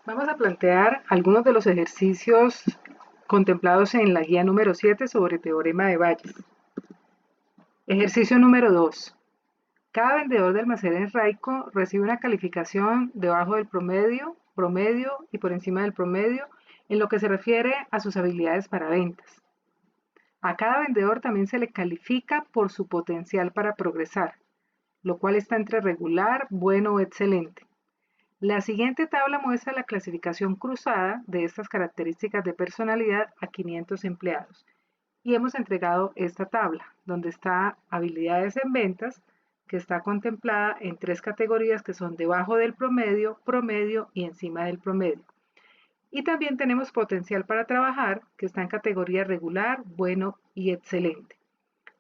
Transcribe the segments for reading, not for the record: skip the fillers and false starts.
Vamos a plantear algunos de los ejercicios contemplados en la guía número 7 sobre teorema de Bayes. Ejercicio número 2. Cada vendedor de almacenes Raico recibe una calificación debajo del promedio, promedio y por encima del promedio en lo que se refiere a sus habilidades para ventas. A cada vendedor también se le califica por su potencial para progresar, lo cual está entre regular, bueno o excelente. La siguiente tabla muestra la clasificación cruzada de estas características de personalidad a 500 empleados. Y hemos entregado esta tabla, donde está habilidades en ventas, que está contemplada en tres categorías que son debajo del promedio, promedio y encima del promedio. Y también tenemos potencial para trabajar, que está en categoría regular, bueno y excelente.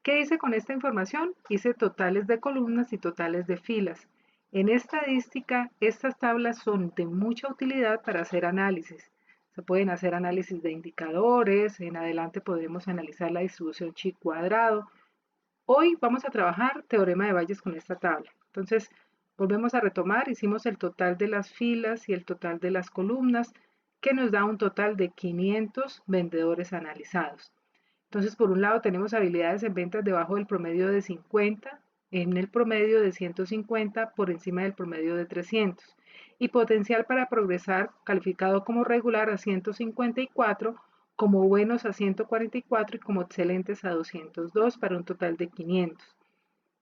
¿Qué hice con esta información? Hice totales de columnas y totales de filas. En estadística, estas tablas son de mucha utilidad para hacer análisis. Se pueden hacer análisis de indicadores, en adelante podremos analizar la distribución chi cuadrado. Hoy vamos a trabajar teorema de Bayes con esta tabla. Entonces, volvemos a retomar, hicimos el total de las filas y el total de las columnas, que nos da un total de 500 vendedores analizados. Entonces, por un lado tenemos habilidades en ventas debajo del promedio de 50, en el promedio de 150, por encima del promedio de 300. Y potencial para progresar calificado como regular a 154, como buenos a 144 y como excelentes a 202 para un total de 500.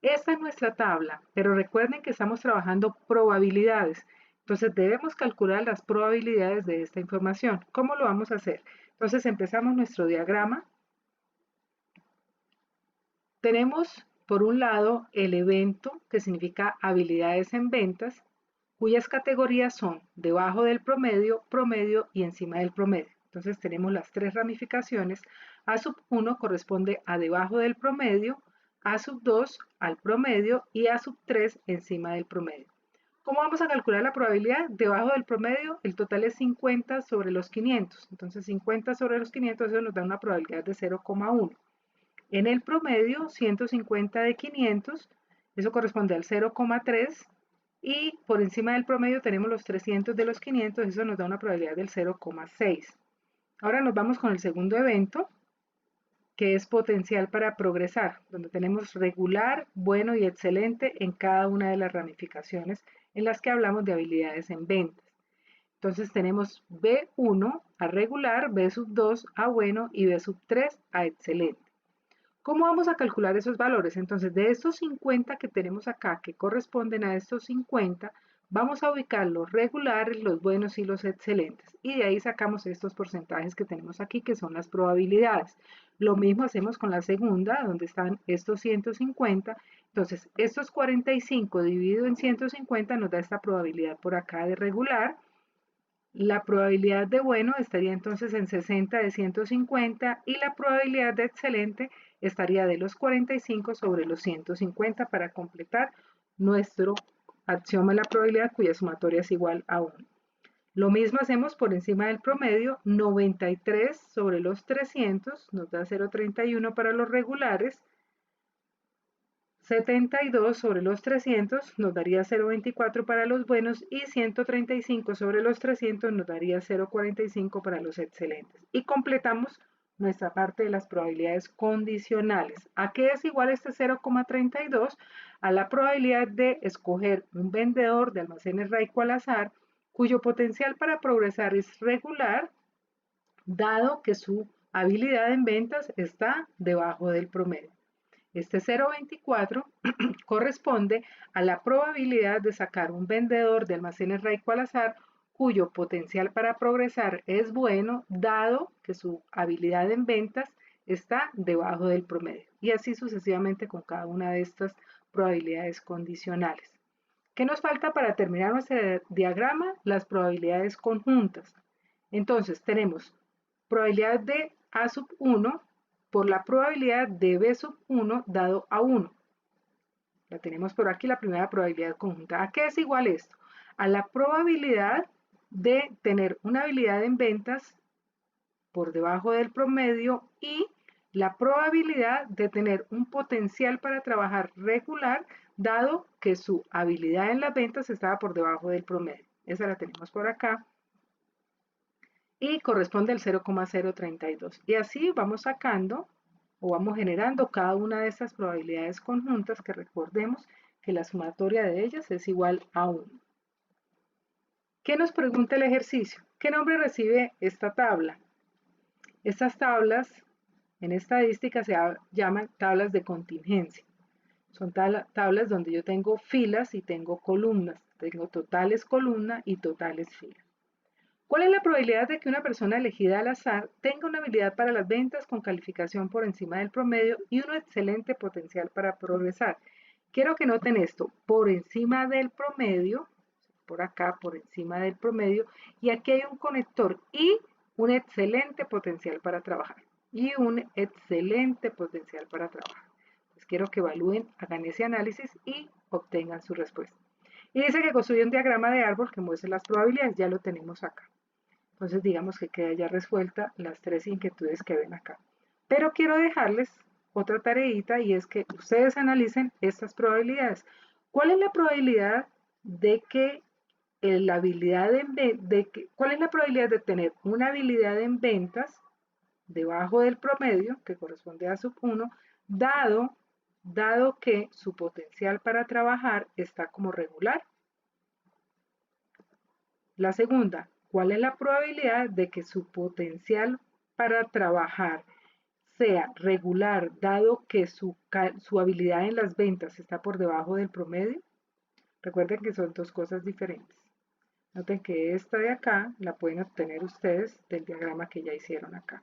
Esta es nuestra tabla, pero recuerden que estamos trabajando probabilidades. Entonces debemos calcular las probabilidades de esta información. ¿Cómo lo vamos a hacer? Entonces empezamos nuestro diagrama. Tenemos, por un lado, el evento, que significa habilidades en ventas, cuyas categorías son debajo del promedio, promedio y encima del promedio. Entonces tenemos las tres ramificaciones. A sub 1 corresponde a debajo del promedio, A sub 2 al promedio y A sub 3 encima del promedio. ¿Cómo vamos a calcular la probabilidad? Debajo del promedio, el total es 50 sobre los 500. Entonces 50 sobre los 500, eso nos da una probabilidad de 0,1. En el promedio, 150 de 500, eso corresponde al 0,3, y por encima del promedio tenemos los 300 de los 500, eso nos da una probabilidad del 0,6. Ahora nos vamos con el segundo evento, que es potencial para progresar, donde tenemos regular, bueno y excelente en cada una de las ramificaciones en las que hablamos de habilidades en ventas. Entonces tenemos B1 a regular, B sub 2 a bueno y B sub 3 a excelente. ¿Cómo vamos a calcular esos valores? Entonces, de estos 50 que tenemos acá, que corresponden a estos 50, vamos a ubicar los regulares, los buenos y los excelentes. Y de ahí sacamos estos porcentajes que tenemos aquí, que son las probabilidades. Lo mismo hacemos con la segunda, donde están estos 150. Entonces, estos 45 dividido en 150 nos da esta probabilidad por acá de regular. La probabilidad de bueno estaría entonces en 60 de 150 y la probabilidad de excelente estaría de los 45 sobre los 150 para completar nuestro axioma de la probabilidad cuya sumatoria es igual a 1. Lo mismo hacemos por encima del promedio, 93 sobre los 300 nos da 0,31 para los regulares, 72 sobre los 300 nos daría 0,24 para los buenos y 135 sobre los 300 nos daría 0,45 para los excelentes. Y completamos nuestra parte de las probabilidades condicionales. ¿A qué es igual este 0,32? A la probabilidad de escoger un vendedor de almacenes Raico al azar cuyo potencial para progresar es regular, dado que su habilidad en ventas está debajo del promedio. Este 0,24 corresponde a la probabilidad de sacar un vendedor de almacenes Raico al azar cuyo potencial para progresar es bueno, dado que su habilidad en ventas está debajo del promedio. Y así sucesivamente con cada una de estas probabilidades condicionales. ¿Qué nos falta para terminar nuestro diagrama? Las probabilidades conjuntas. Entonces tenemos probabilidad de A sub 1 por la probabilidad de B sub 1 dado a 1. La tenemos por aquí, la primera probabilidad conjunta. ¿A qué es igual esto? A la probabilidad de tener una habilidad en ventas por debajo del promedio y la probabilidad de tener un potencial para trabajar regular, dado que su habilidad en las ventas estaba por debajo del promedio. Esa la tenemos por acá. y corresponde al 0,032. Y así vamos sacando o vamos generando cada una de estas probabilidades conjuntas, que recordemos que la sumatoria de ellas es igual a 1. ¿Qué nos pregunta el ejercicio? ¿Qué nombre recibe esta tabla? Estas tablas en estadística se llaman tablas de contingencia. Son tablas donde yo tengo filas y tengo columnas. Tengo totales columna y totales fila. ¿Cuál es la probabilidad de que una persona elegida al azar tenga una habilidad para las ventas con calificación por encima del promedio y un excelente potencial para progresar? Quiero que noten esto, por encima del promedio, por acá, por encima del promedio, y aquí hay un conector y un excelente potencial para trabajar. Y un excelente potencial para trabajar. Pues quiero que evalúen, hagan ese análisis y obtengan su respuesta. Y dice que construye un diagrama de árbol que muestre las probabilidades, ya lo tenemos acá. Entonces digamos que queda ya resuelta las tres inquietudes que ven acá. Pero quiero dejarles otra tareita y es que ustedes analicen estas probabilidades. ¿Cuál es la probabilidad de que cuál es la probabilidad de tener una habilidad en ventas debajo del promedio, que corresponde a sub 1, dado que su potencial para trabajar está como regular? La segunda, ¿cuál es la probabilidad de que su potencial para trabajar sea regular, dado que su habilidad en las ventas está por debajo del promedio? Recuerden que son dos cosas diferentes. Noten que esta de acá la pueden obtener ustedes del diagrama que ya hicieron acá.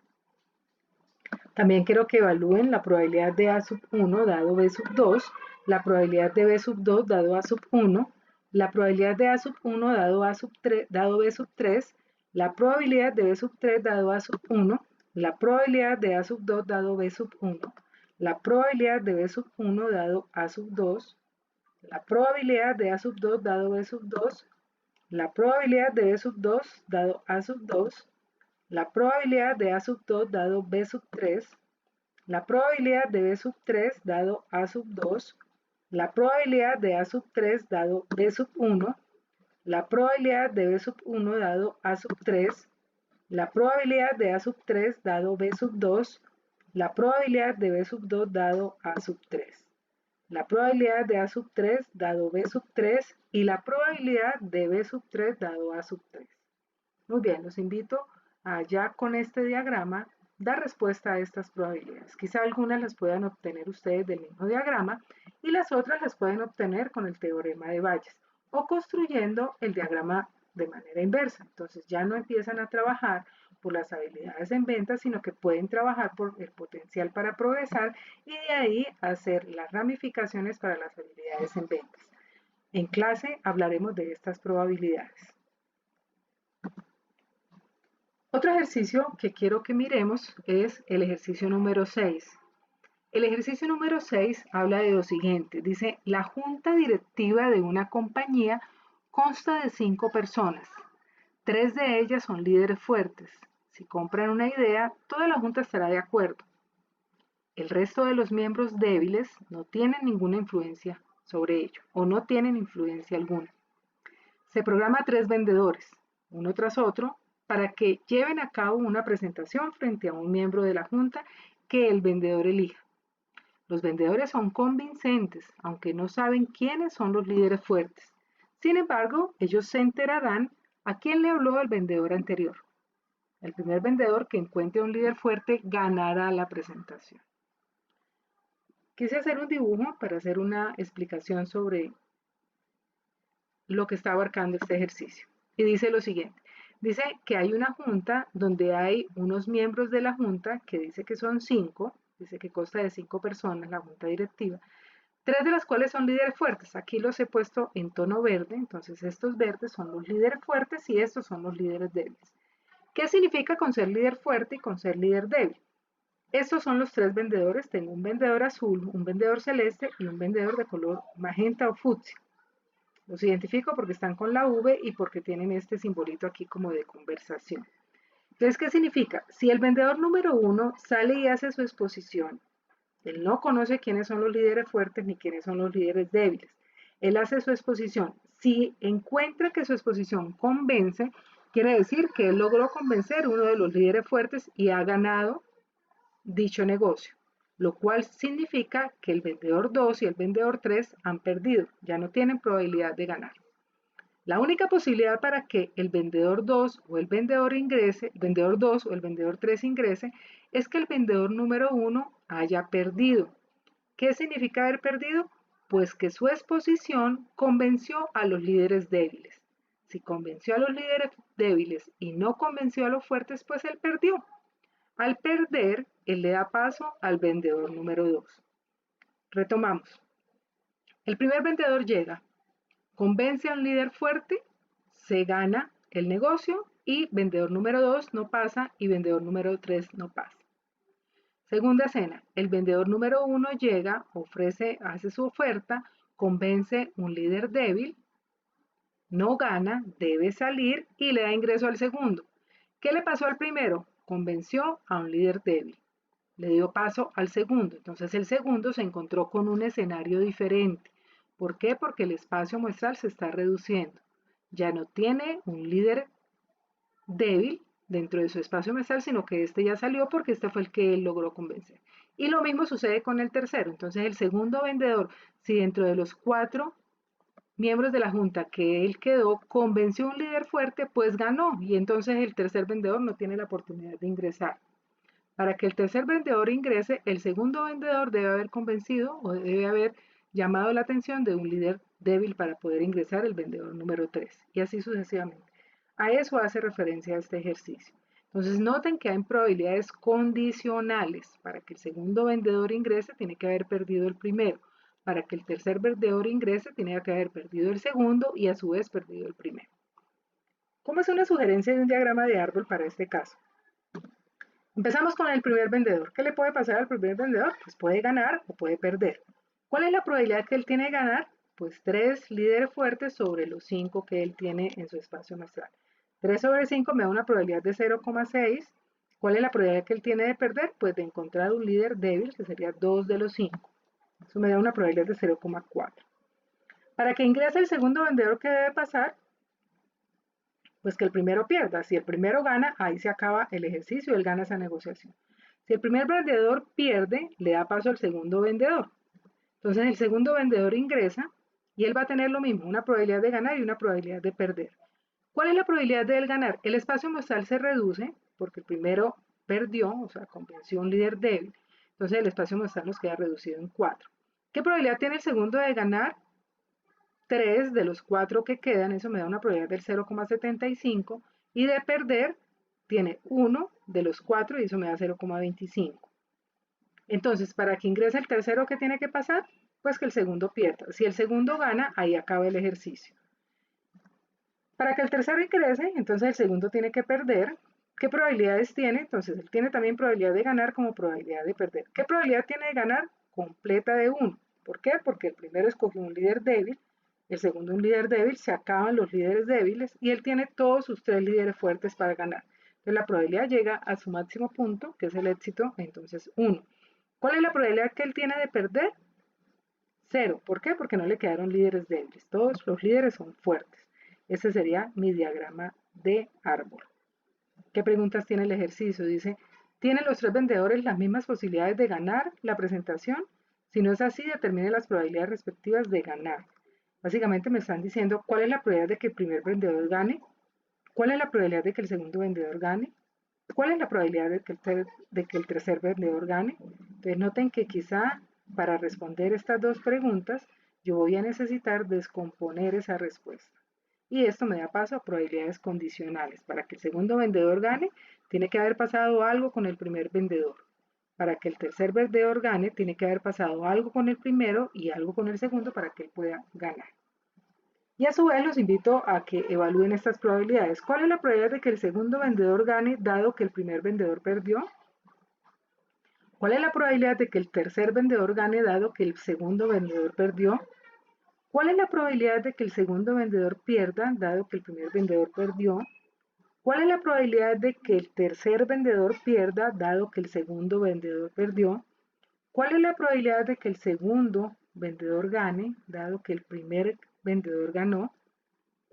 También quiero que evalúen la probabilidad de A sub 1 dado B sub 2, la probabilidad de B sub 2 dado A sub 1, la probabilidad de A sub 1 dado, dado B sub 3, la probabilidad de B sub 3 dado A sub 1, la probabilidad de A sub 2 dado B sub 1, la probabilidad de B sub 1 dado A sub 2, la probabilidad de A sub 2 dado B sub 2, la probabilidad de B sub 2 dado A sub 2, la probabilidad de A sub 2 dado B sub 3, la probabilidad de B sub 3 dado A sub 2, la probabilidad de A sub 3 dado B sub 1, la probabilidad de B sub 1 dado A sub 3, la probabilidad de A sub 3 dado B sub 2, la probabilidad de B sub 2 dado A sub 3, la probabilidad de A sub 3 dado B sub 3 y la probabilidad de B sub 3 dado A sub 3. Muy bien, los invito a ya con este diagrama dar respuesta a estas probabilidades. Quizá algunas las puedan obtener ustedes del mismo diagrama y las otras las pueden obtener con el teorema de Bayes o construyendo el diagrama de manera inversa. Entonces ya no empiezan a trabajar por las habilidades en ventas, sino que pueden trabajar por el potencial para progresar y de ahí hacer las ramificaciones para las habilidades en ventas. En clase hablaremos de estas probabilidades. Otro ejercicio que quiero que miremos es el ejercicio número 6. El ejercicio número 6 habla de lo siguiente. Dice, la junta directiva de una compañía consta de 5 personas. 3 de ellas son líderes fuertes. Si compran una idea, toda la junta estará de acuerdo. El resto de los miembros débiles no tienen ninguna influencia sobre ello o no tienen influencia alguna. Se programa a 3 vendedores, uno tras otro, para que lleven a cabo una presentación frente a un miembro de la junta que el vendedor elija. Los vendedores son convincentes, aunque no saben quiénes son los líderes fuertes. Sin embargo, ellos se enterarán a quién le habló el vendedor anterior. El primer vendedor que encuentre un líder fuerte ganará la presentación. Quise hacer un dibujo para hacer una explicación sobre lo que está abarcando este ejercicio. Y dice lo siguiente. Dice que hay una junta donde hay unos miembros de la junta que dice que son 5, dice que consta de 5 personas, la junta directiva, 3 de las cuales son líderes fuertes. Aquí los he puesto en tono verde, entonces estos verdes son los líderes fuertes y estos son los líderes débiles. ¿Qué significa con ser líder fuerte y con ser líder débil? Estos son los 3 vendedores, tengo un vendedor azul, un vendedor celeste y un vendedor de color magenta o fucsia. Los identifico porque están con la V y porque tienen este simbolito aquí como de conversación. Entonces, ¿qué significa? Si el vendedor número 1 sale y hace su exposición, él no conoce quiénes son los líderes fuertes ni quiénes son los líderes débiles. Él hace su exposición. Si encuentra que su exposición convence, Quiere decir que él logró convencer a uno de los líderes fuertes y ha ganado dicho negocio, lo cual significa que el vendedor 2 y el vendedor 3 han perdido, ya no tienen probabilidad de ganar. La única posibilidad para que el vendedor 2 o el vendedor 2 o el vendedor 3 ingrese, es que el vendedor número 1 haya perdido. ¿Qué significa haber perdido? Pues que su exposición convenció a los líderes débiles. Si convenció a los líderes débiles y no convenció a los fuertes, pues él perdió. Al perder, él le da paso al vendedor número 2. Retomamos. El primer vendedor llega, convence a un líder fuerte, se gana el negocio y vendedor número 2 no pasa y vendedor número 3 no pasa. Segunda escena, el vendedor número 1 llega, hace su oferta, convence un líder débil, no gana, debe salir y le da ingreso al segundo. ¿Qué le pasó al primero? Convenció a un líder débil, le dio paso al segundo. Entonces el segundo se encontró con un escenario diferente. ¿Por qué? Porque el espacio muestral se está reduciendo. Ya no tiene un líder débil dentro de su espacio muestral, sino que este ya salió porque este fue el que él logró convencer. Y lo mismo sucede con el tercero. Entonces el segundo vendedor, si dentro de los 4 miembros de la junta que él quedó, convenció a un líder fuerte, pues ganó. Y entonces el tercer vendedor no tiene la oportunidad de ingresar. Para que el tercer vendedor ingrese, el segundo vendedor debe haber convencido o debe haber llamado la atención de un líder débil para poder ingresar el vendedor número 3 y así sucesivamente. A eso hace referencia este ejercicio. Entonces noten que hay probabilidades condicionales. Para que el segundo vendedor ingrese tiene que haber perdido el primero. Para que el tercer vendedor ingrese tiene que haber perdido el segundo y a su vez perdido el primero. ¿Cómo es una sugerencia de un diagrama de árbol para este caso? Empezamos con el primer vendedor. ¿Qué le puede pasar al primer vendedor? Pues puede ganar o puede perder. ¿Cuál es la probabilidad que él tiene de ganar? Pues 3 líderes fuertes sobre los 5 que él tiene en su espacio muestral. 3 sobre 5 me da una probabilidad de 0,6. ¿Cuál es la probabilidad que él tiene de perder? Pues de encontrar un líder débil, que sería 2 de los 5. Eso me da una probabilidad de 0,4. Para que ingrese el segundo vendedor, ¿qué debe pasar? Pues que el primero pierda. Si el primero gana, ahí se acaba el ejercicio, él gana esa negociación. Si el primer vendedor pierde, le da paso al segundo vendedor. Entonces el segundo vendedor ingresa y él va a tener lo mismo, una probabilidad de ganar y una probabilidad de perder. ¿Cuál es la probabilidad de él ganar? El espacio muestral se reduce porque el primero perdió, o sea, convenció a un líder débil. Entonces el espacio muestral nos queda reducido en 4. ¿Qué probabilidad tiene el segundo de ganar? 3 de los 4 que quedan, eso me da una probabilidad del 0,75 y de perder tiene 1 de los 4 y eso me da 0,25. Entonces, para que ingrese el tercero, ¿qué tiene que pasar? Pues que el segundo pierda. Si el segundo gana, ahí acaba el ejercicio. Para que el tercero ingrese, entonces el segundo tiene que perder. ¿Qué probabilidades tiene? Entonces, él tiene también probabilidad de ganar como probabilidad de perder. ¿Qué probabilidad tiene de ganar? Completa de 1. ¿Por qué? Porque el primero escogió un líder débil, el segundo un líder débil, se acaban los líderes débiles y él tiene todos sus 3 líderes fuertes para ganar. Entonces la probabilidad llega a su máximo punto, que es el éxito, entonces 1. ¿Cuál es la probabilidad que él tiene de perder? 0. ¿Por qué? Porque no le quedaron líderes débiles. Todos los líderes son fuertes. Ese sería mi diagrama de árbol. ¿Qué preguntas tiene el ejercicio? Dice, ¿tienen los 3 vendedores las mismas posibilidades de ganar la presentación? Si no es así, determine las probabilidades respectivas de ganar. Básicamente me están diciendo cuál es la probabilidad de que el primer vendedor gane, cuál es la probabilidad de que el segundo vendedor gane, cuál es la probabilidad de que el tercer vendedor gane. Entonces noten que quizá para responder estas dos preguntas yo voy a necesitar descomponer esa respuesta. Y esto me da paso a probabilidades condicionales. Para que el segundo vendedor gane, tiene que haber pasado algo con el primer vendedor. Para que el tercer vendedor gane, tiene que haber pasado algo con el primero y algo con el segundo para que él pueda ganar. Y a su vez los invito a que evalúen estas probabilidades. ¿Cuál es la probabilidad de que el segundo vendedor gane dado que el primer vendedor perdió? ¿Cuál es la probabilidad de que el tercer vendedor gane dado que el segundo vendedor perdió? ¿Cuál es la probabilidad de que el segundo vendedor pierda dado que el primer vendedor perdió? ¿Cuál es la probabilidad de que el tercer vendedor pierda dado que el segundo vendedor perdió? ¿Cuál es la probabilidad de que el segundo vendedor gane dado que el primer vendedor ganó?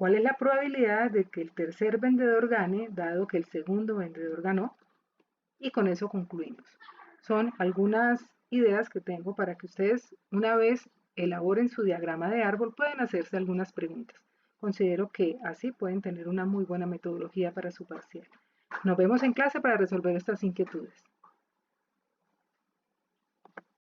¿Cuál es la probabilidad de que el tercer vendedor gane, dado que el segundo vendedor ganó? Y con eso concluimos. Son algunas ideas que tengo para que ustedes, una vez elaboren su diagrama de árbol, puedan hacerse algunas preguntas. Considero que así pueden tener una muy buena metodología para su parcial. Nos vemos en clase para resolver estas inquietudes.